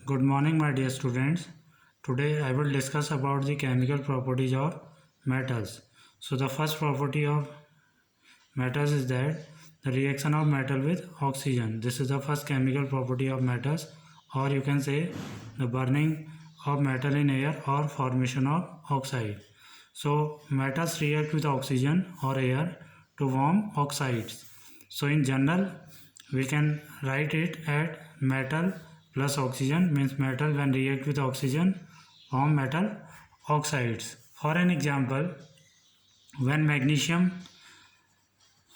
Good morning, my dear students. Today I will discuss about the chemical properties of metals. So the first property of metals is that the reaction of metal with oxygen. This is the first chemical property of metals, or you can say the burning of metal in air or formation of oxide. So metals react with oxygen or air to form oxides. So in general we can write it at metal plus oxygen means metal when react with oxygen form metal oxides. For an example, when magnesium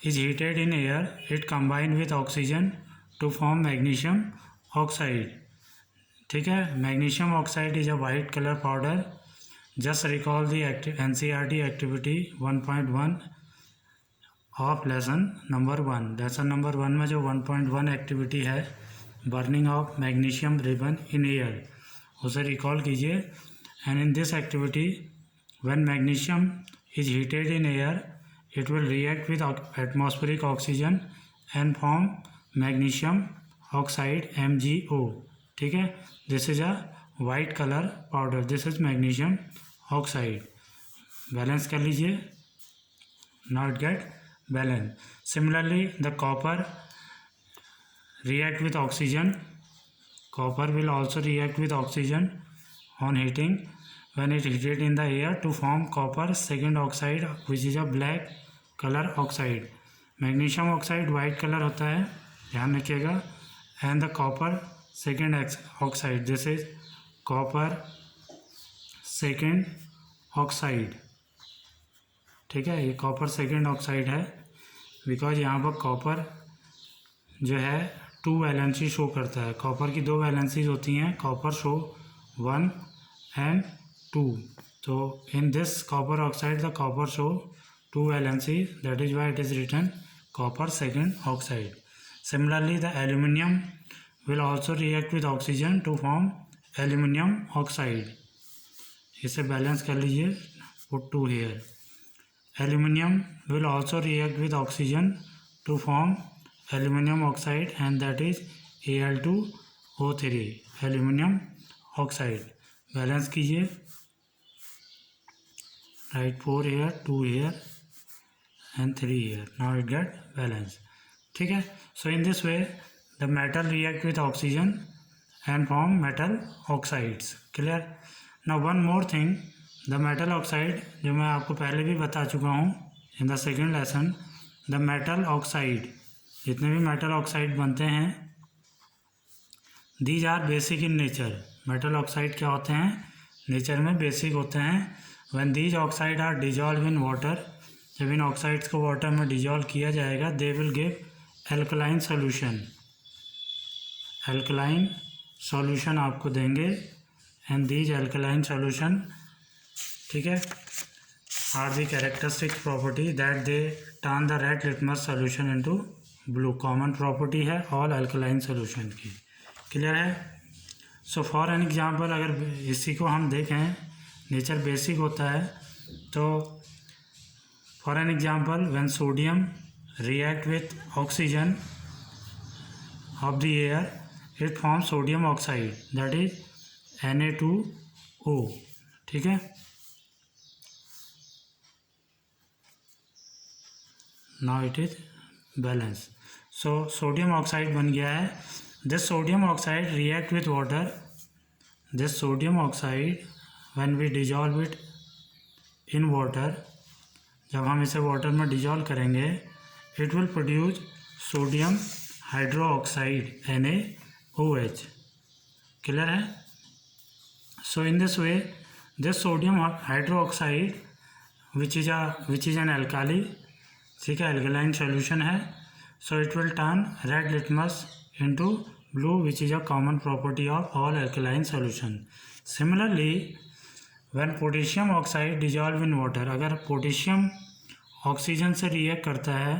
is heated in air, it combine with oxygen to form magnesium oxide. ठीक है, magnesium oxide is a white color powder. Just recall the NCERT activity 1.1 of lesson number 1. Lesson number 1 में जो 1.1 activity है burning of magnesium ribbon in air, उसे recall कीजिए. And in this activity when magnesium is heated in air it will react with atmospheric oxygen and form magnesium oxide MgO. ठीक है, this is a white colour powder, this is magnesium oxide. Balance कर लीजिए, not gate balance. Similarly, the copper react with oxygen. Copper will also react with oxygen on heating when it heated in the air to form copper second oxide, which is a black color oxide. Magnesium oxide white color होता है, ध्यान रखिएगा. And the copper second oxide, this is copper second oxide. ठीक है, ये copper second oxide है because यहाँ पर कॉपर जो है 2 वैलेंसी शो करता है. कॉपर की 2 वैलेंसीज होती हैं, कॉपर शो 1 and 2. तो in this copper oxide the copper show 2 valency, that is why it is written copper second oxide. Similarly the aluminium will also react with oxygen to form aluminium oxide. इसे balance कर लीजिए, put 2 here. Aluminium will also react with oxygen to form aluminum oxide and that is Al2O3, aluminum oxide. Balance कीजिए, right 4 here, 2 here and 3 here. Now it get balance. ठीक है, so in this way the metal react with oxygen and form metal oxides. Clear? Now one more thing, the metal oxide जो मैं आपको पहले भी बता चुका हूँ in the second lesson. The metal oxide, जितने भी मेटल ऑक्साइड बनते हैं these are basic in nature. Metal oxide क्या होते हैं, नेचर में बेसिक होते हैं. When these oxide are dissolve in water, जब इन ऑक्साइड्स को वाटर में डिजॉल्व किया जाएगा they will give alkaline solution. Alkaline solution आपको देंगे एंड दीज एल्कलाइन सॉल्यूशन, ठीक है, are the characteristic property that they turn the red litmus solution into blue. Common property है ऑल अल्कलाइन सोल्यूशन की. Clear है? So for an example, अगर इसी को हम देखें नेचर बेसिक होता है तो for an example when sodium react with oxygen of the air it form sodium oxide, that is Na2O. ठीक है, now it is balance. So sodium oxide बन गया है. This sodium oxide react with water. This sodium oxide when we dissolve it in water, जब हम इसे water में dissolve करेंगे it will produce sodium hydro oxide NaOH. Clear है? So in this way this sodium hydro oxide which is an alkali, ठीक है, alkaline solution है. So it will turn red litmus into blue which is a common property of all alkaline solution. Similarly when potassium oxide dissolve in water, अगर potassium oxygen से react करता है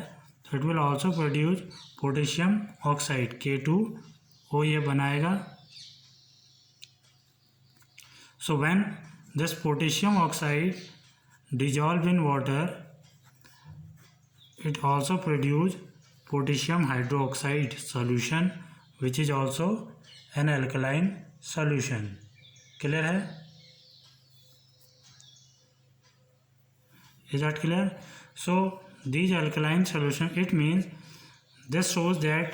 तो it will also produce potassium oxide K2O ये बनाएगा. So when this potassium oxide dissolve in water it also produce potassium hydroxide solution which is also an alkaline solution. Clear है? Is that clear? So these alkaline solution, it means this shows that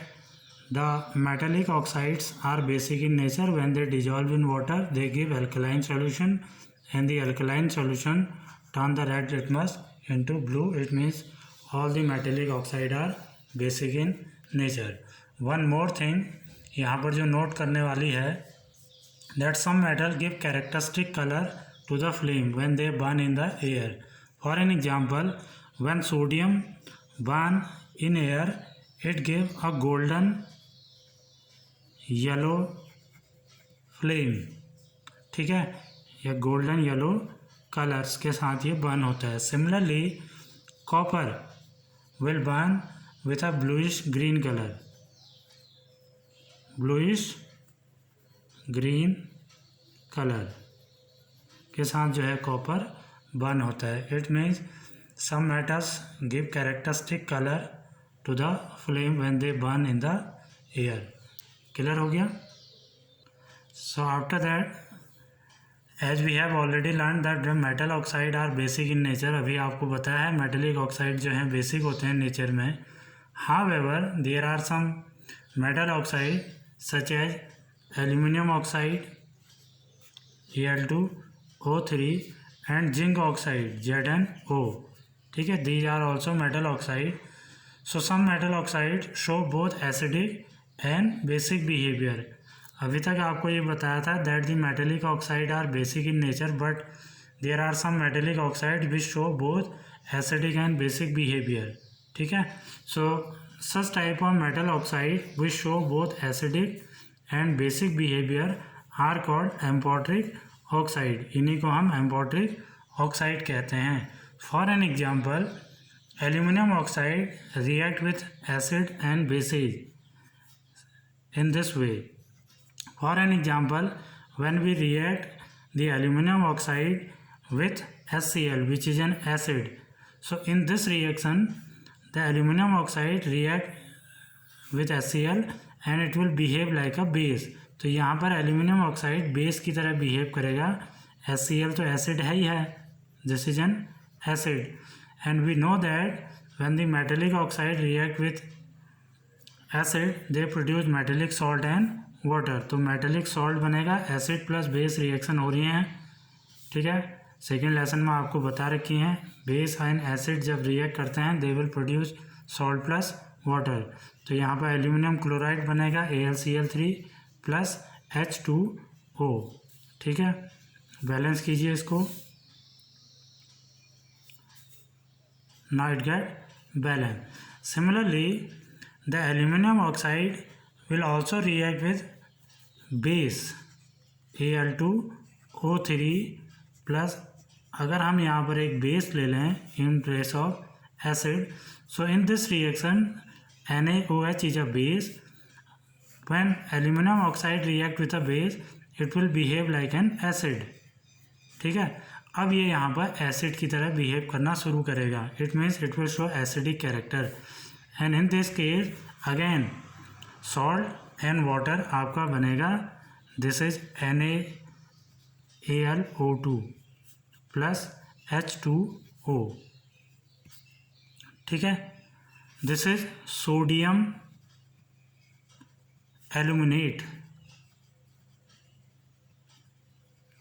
the metallic oxides are basic in nature. When they dissolve in water, they give alkaline solution, and the alkaline solution turn the red litmus into blue. It means all the metallic oxide are basic in nature. One more thing यहाँ पर जो note करने वाली है, that some metal give characteristic color to the flame when they burn in the air. For an example, when sodium burn in air, it gives a golden yellow flame. ठीक है, या golden yellow colours के साथ ये burn होता है. Similarly copper will burn with a bluish green colour. Bluish green colour के साथ जो है कॉपर बर्न होता है. It means some metals give characteristic colour to the flame when they burn in the air. Clear हो गया? So after that, as we have already learn that the metal oxide are basic in nature. अभी आपको बताया है metallic oxide जो हैं basic होते हैं नेचर में. However there are some metal oxide such as aluminium oxide Al2O3 and zinc oxide ZnO. ठीक है, these are also metal oxide. So some metal oxide show both acidic and basic behaviour. अभी तक आपको ये बताया था that the metallic oxide are basic in nature, but there are some metallic oxide which show both acidic and basic behaviour. ठीक है, so such type of metal oxide which show both acidic and basic behaviour are called amphoteric oxide. इन्हीं को हम amphoteric oxide कहते हैं. For an example, aluminium oxide react with acid and bases in this way. For an example, when we react the aluminum oxide with HCl, which is an acid, so in this reaction the aluminum oxide react with HCl and it will behave like a base. तो यहाँ पर aluminium oxide base की तरह behave करेगा. HCl तो acid है ही है, this is an acid, and we know that when the metallic oxide react with acid they produce metallic salt and water. तो मेटेलिक सॉल्ट बनेगा, एसिड प्लस बेस रिएक्शन हो रही हैं. ठीक है, सेकेंड लेसन में आपको बता रखी हैं बेस एंड एसिड जब रिएक्ट करते हैं they will produce salt plus water. तो यहाँ पर एल्यूमिनियम क्लोराइड बनेगा AlCl3 प्लस H2O. ठीक है, बैलेंस कीजिए इसको. Now it get balance. Similarly the aluminium oxide will also react with base Al2O3 plus. अगर हम यहाँ पर एक बेस ले लें in place of acid, so in this reaction NaOH is a base. When aluminum oxide react with a base, it will behave like an acid. ठीक है, अब ये यहाँ पर एसिड की तरह बिहेव करना शुरू करेगा. It means it will show acidic character, and in this case again salt and water आपका बनेगा. This is NaAlO2 plus H2O. ठीक है, दिस इज सोडियम एल्यूमिनेट.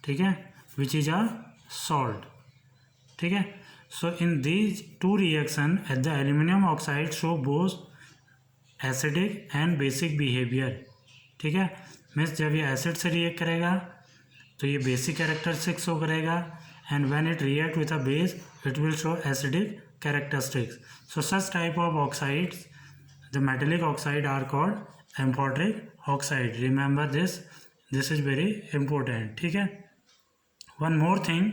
ठीक है, विच इज अ सॉल्ट. ठीक है, so in these two reaction at the aluminium oxide show both acidic and basic behaviour. ठीक है, मीन्स जब ये एसिड से रिएक्ट करेगा तो ये बेसिक कैरेक्टरिस्टिक्स शो करेगा, and when it react with a base it will show acidic characteristics. So such type of oxides, the metallic oxide are called amphoteric oxide. Remember this, this is very important. ठीक है, one more thing,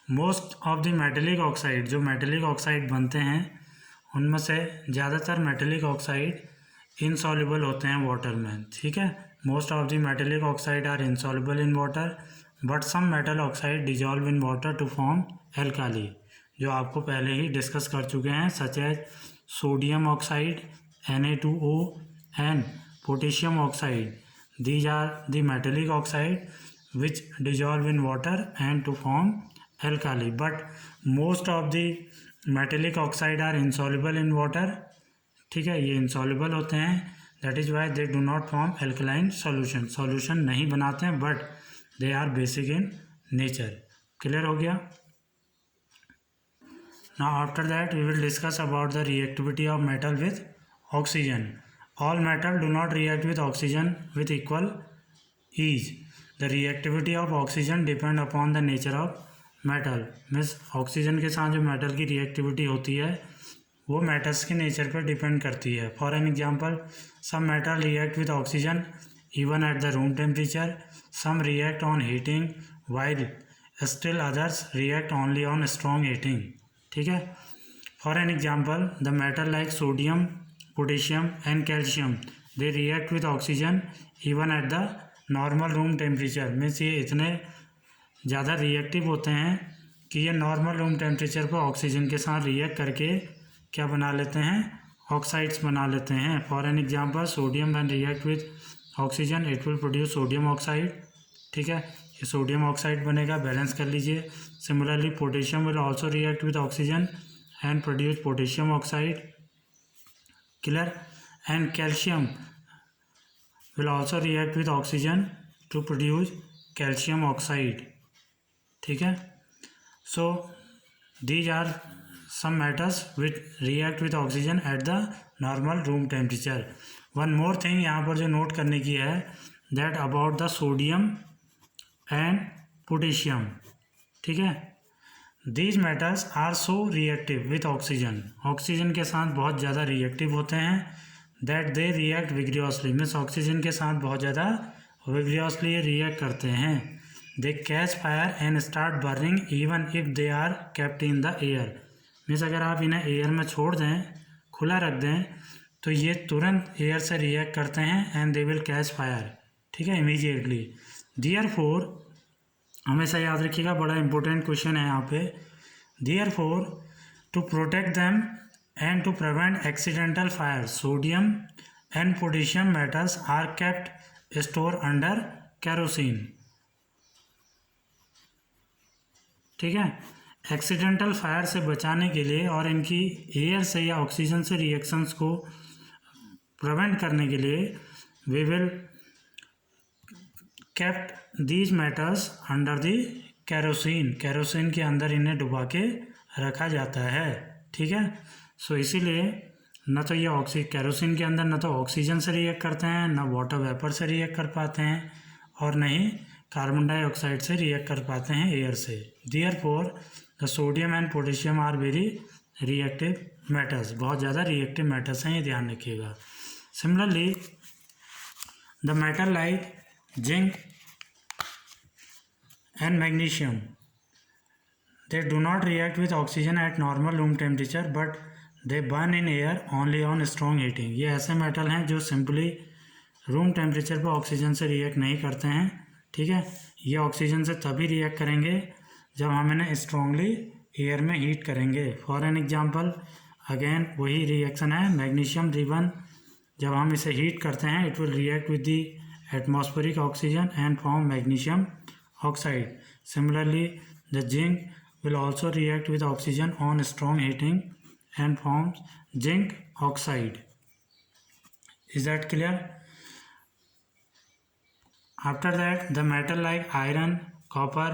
most of the metallic oxide, जो metallic oxide बनते हैं उनमें से ज़्यादातर metallic oxide insoluble होते हैं वाटर में. ठीक है, most of the metallic oxide are insoluble in water, but some metal oxide dissolve in water to form alkali, जो आपको पहले ही डिस्कस कर चुके हैं, such as sodium oxide Na2O and potassium oxide. These are the metallic oxide which dissolve in water and to form alkali. But most of the metallic oxide are insoluble in water. ठीक है, ये insoluble होते हैं. That is why they do not form alkaline solution. Solution नहीं बनाते हैं, but they are basic in nature. Clear हो गया? Now after that we will discuss about the reactivity of metal with oxygen. All metal do not react with oxygen with equal ease. The reactivity of oxygen depend upon the nature of metal. Means oxygen के साथ जो metal की reactivity होती है वो metals के nature पर depend करती है. For an example, some metal react with oxygen even at the room temperature, some react on heating while still others react only on strong heating. ठीक है. For an example, the metal like sodium, potassium and calcium they react with oxygen even at the normal room temperature. Means ये इतने ज़्यादा reactive होते हैं कि ये normal room temperature पर ऑक्सीजन के साथ रिएक्ट करके क्या बना लेते हैं, ऑक्साइड्स बना लेते हैं. For an example, sodium when react with oxygen it will produce sodium oxide. ठीक है, ये सोडियम ऑक्साइड बनेगा. बैलेंस कर लीजिए. Similarly potassium will also react with oxygen and produce potassium oxide. Clear. And calcium will also react with oxygen to produce calcium oxide. ठीक है. So these are some metals which react with oxygen at the normal room temperature. One more thing यहाँ पर जो note करने की है, that about the sodium and potassium. ठीक है. These metals are so reactive with oxygen. Oxygen के साथ बहुत ज़्यादा रिएक्टिव होते हैं. that they react vigorously. Means oxygen के साथ बहुत ज़्यादा vigorously रिएक्ट करते हैं. they catch fire and start burning even if they are kept in the air. Means अगर आप इन्हें एयर में छोड़ दें, खुला रख दें, तो ये तुरंत एयर से रिएक्ट करते हैं and they will catch fire. ठीक है, इमीडिएटली. देयरफॉर हमेशा याद रखिएगा, बड़ा इंपॉर्टेंट क्वेश्चन है यहाँ पे. Therefore to protect them and to prevent accidental fire, sodium and potassium metals are kept store under kerosene. ठीक है. एक्सीडेंटल फायर से बचाने के लिए और इनकी एयर से या ऑक्सीजन से रिएक्शंस को प्रिवेंट करने के लिए we will kept these metals under the kerosene. Kerosene के अंदर इन्हें डुबा के रखा जाता है. ठीक है. सो इसीलिए न तो ये केरोसिन के अंदर न तो ऑक्सीजन से रिएक्ट करते हैं, न वाटर वेपर से रिएक्ट कर पाते हैं, और न ही कार्बन डाइऑक्साइड से रिएक्ट कर पाते हैं एयर से. Therefore the sodium and potassium are very reactive metals. बहुत ज़्यादा रिएक्टिव मेटल्स हैं, ये ध्यान रखिएगा. Similarly the metal like zinc and magnesium they do not react with oxygen at normal room temperature but they burn in air only on strong heating. ये ऐसे metal हैं जो सिंपली रूम टेम्परेचर पर oxygen से react नहीं करते हैं. ठीक है. ये ऑक्सीजन से तभी रिएक्ट करेंगे जब हम इन्हें स्ट्रांगली एयर में हीट करेंगे. फॉर एन एग्जांपल, अगेन वही रिएक्शन है मैग्नीशियम रिबन. जब हम इसे हीट करते हैं it will react with the atmospheric oxygen and form magnesium oxide. Similarly the zinc will also react with oxygen on strong heating and forms zinc oxide. Is that clear? After that, the metal like iron, copper,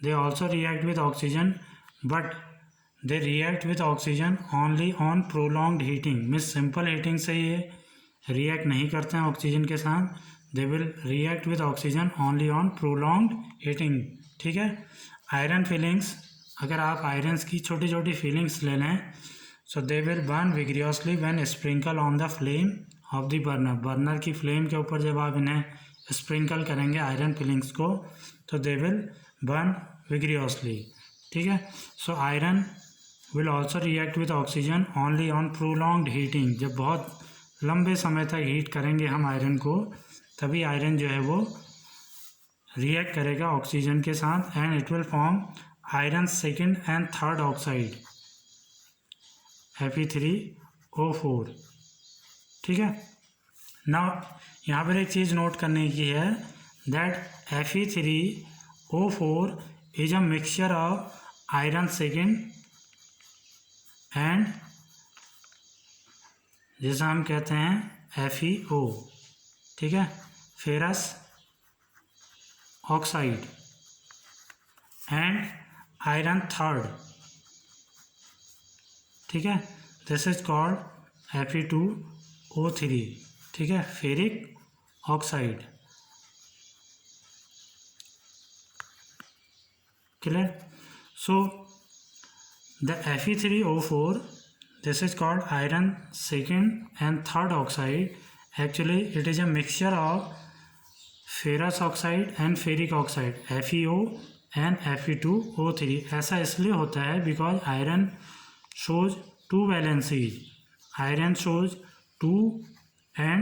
they also react with oxygen, but they react with oxygen only on prolonged heating. Means simple heating से ये react नहीं करते हैं oxygen के साथ. They will react with oxygen only on prolonged heating. ठीक है. Iron feelings, अगर आप आयरन्स की छोटी छोटी फीलिंग्स ले लें, so they will burn vigorously when sprinkle on the flame of the burner. Burner की फ्लेम के ऊपर जब आप इन्हें स्प्रिंकल करेंगे आयरन फिलिंग्स को, तो दे विल बर्न विग्रियसली. ठीक है. So iron will also react with oxygen only on prolonged heating. जब बहुत लंबे समय तक हीट करेंगे हम आयरन को, तभी आयरन जो है वो रिएक्ट करेगा ऑक्सीजन के साथ and it will form iron second and third oxide Fe3O4. ठीक है. ना यहाँ पर एक चीज़ नोट करने की है that Fe3O4 is a mixture of iron second and जैसा हम कहते हैं FeO, ठीक है, ferrous oxide and iron third, ठीक है, दिस इज कॉल्ड Fe2O3, ठीक है, ferric oxide. Clear? So the Fe3O4, this is called iron second and third oxide. Actually it is a mixture of ferrous oxide and ferric oxide, FeO and Fe2O3। ऐसा इसलिए होता है because iron shows two valencies, iron shows 2 and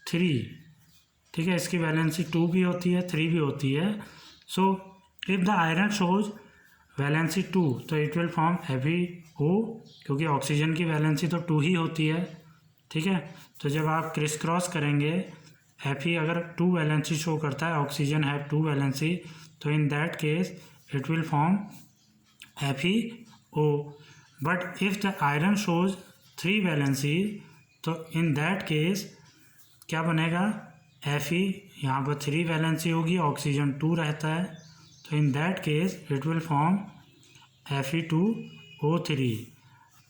3, ठीक है, इसकी valency 2 भी होती है 3 भी होती है। So if the iron shows valency 2 तो इट विल फॉर्म FeO, क्योंकि ऑक्सीजन की वैलेंसी तो 2 ही होती है, ठीक है। तो जब आप क्रिस क्रॉस करेंगे Fe अगर 2 वैलेंसी शो करता है, ऑक्सीजन हैव 2 वैलेंसी, तो in that case it will form FeO। But if the iron shows 3 valency तो इन दैट केस क्या बनेगा, Fe यहाँ पर 3 वैलेंसी होगी, ऑक्सीजन 2 रहता है, तो in that case it will form Fe2O3,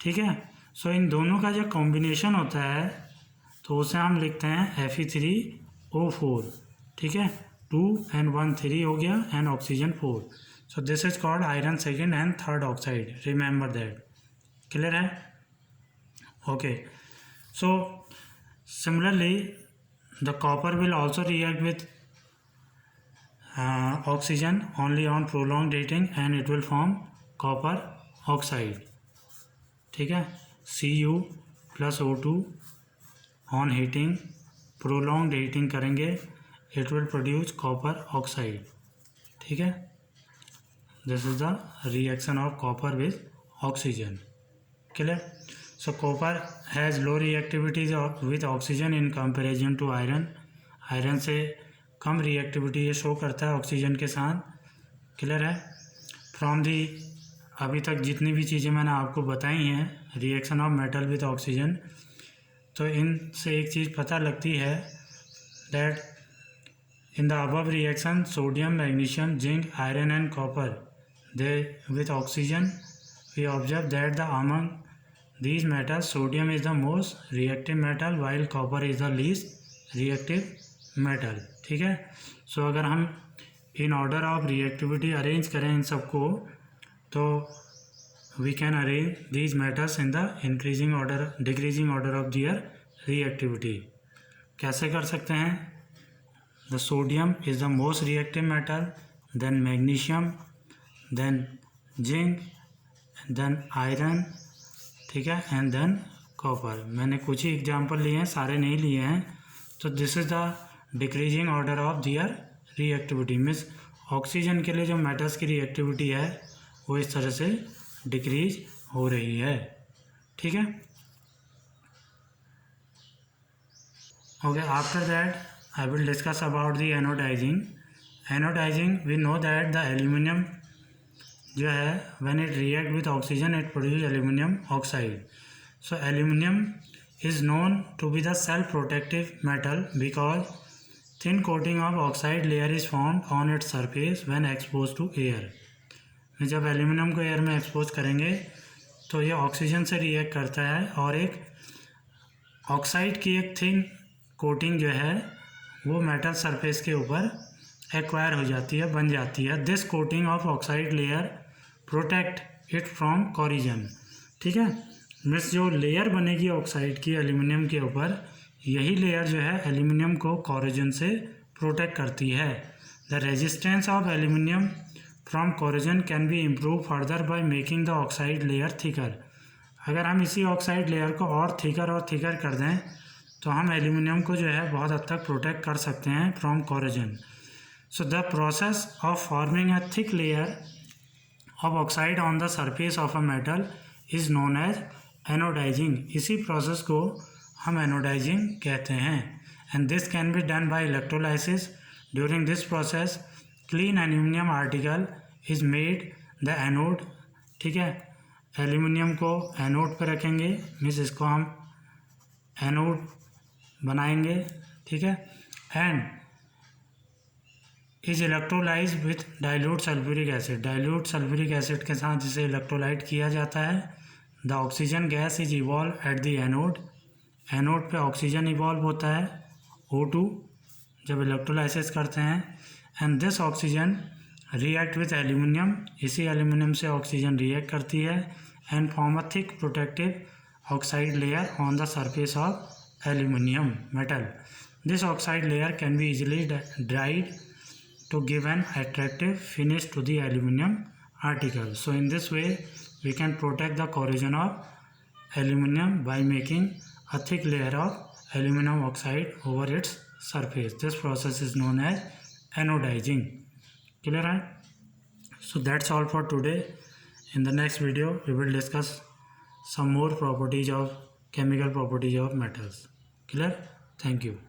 ठीक है। सो इन दोनों का जो कॉम्बिनेशन होता है तो उसे हम लिखते हैं Fe3O4, ठीक है, 2 and 1 3 हो गया and oxygen 4। So this is called iron second and third oxide, remember that. Clear है? Okay, so similarly the copper will also react with oxygen only on prolonged heating and it will form copper oxide, ठीक है, Cu plus O2 on heating, prolonged heating करेंगे it will produce copper oxide, ठीक है। this is the reaction of copper with oxygen. Clear? So copper has low reactivity with oxygen in comparison to iron. Iron से कम reactivity ये show करता है oxygen के साथ। Clear है? फ्रॉम दी अभी तक जितनी भी चीज़ें मैंने आपको बताई हैं reaction of metal with oxygen, तो इनसे एक चीज़ पता लगती है that in the above reaction sodium, magnesium, zinc, iron and copper they with oxygen we observe that the among these metals sodium is the most reactive metal while copper is the least reactive metal, ठीक है। So अगर हम in order of reactivity arrange करें इन सबको तो we can arrange these metals in the increasing order decreasing order of their reactivity. कैसे कर सकते हैं? The sodium is the most reactive metal, then magnesium, then zinc, then iron, ठीक है, एंड देन कॉपर। मैंने कुछ ही एग्जांपल लिए हैं, सारे नहीं लिए हैं। तो this is the decreasing order of their reactivity, means oxygen के लिए जो मेटल्स की रिएक्टिविटी है वो इस तरह से डिक्रीज हो रही है, ठीक है। Okay, after that I will discuss about the anodising. Anodising we know that the aluminium जो है when it react with oxygen it produce aluminium oxide. So aluminium is known to be the self protective metal because thin coating of oxide layer is formed on its surface when expose to air. जब aluminium को air में expose करेंगे तो ये oxygen से react करता है और एक ऑक्साइड की एक थिन कोटिंग जो है वो मेटल सरफेस के ऊपर एक्वायर हो जाती है, बन जाती है। This coating of oxide layer protect it from corrosion, ठीक है। मीन्स जो लेयर बनेगी ऑक्साइड की एल्यूमिनियम के ऊपर, यही लेयर जो है एल्यूमिनियम को कॉरिजन से प्रोटेक्ट करती है। The resistance of aluminium from corrosion can be improve further by making the oxide layer thicker. अगर हम इसी ऑक्साइड लेयर को और थिकर कर दें तो हम एल्यूमिनियम को जो है बहुत हद तक प्रोटेक्ट कर सकते हैं from corrosion. So the process of forming a thick layer of oxide on the surface of a metal is known as anodizing। इसी प्रोसेस को हम एनोडाइजिंग कहते हैं। and this can be done by electrolysis. During this process clean aluminum article is made the anode. ठीक है, aluminium को anode पे रखेंगे, मीन्स इसको हम एनोड बनाएंगे, ठीक है, and is electrolyse with dilute sulphuric acid. Dilute sulphuric acid के साथ जिसे इलेक्ट्रोलाइट किया जाता है। The oxygen gas is evolve at the anode. Anode पे ऑक्सीजन इवॉल्व होता है O2 जब इलेक्ट्रोलाइसिस करते हैं, and this oxygen react with aluminium. इसी एल्यूमिनियम से ऑक्सीजन रिएक्ट करती है and form a thick protective oxide layer on the surface of aluminium metal. This oxide layer can be easily dried to give an attractive finish to the aluminum article. So in this way we can protect the corrosion of aluminum by making a thick layer of aluminum oxide over its surface. This process is known as anodizing. Clear, right? So that's all for today. In the next video we will discuss some more properties of chemical properties of metals. Clear? Thank you.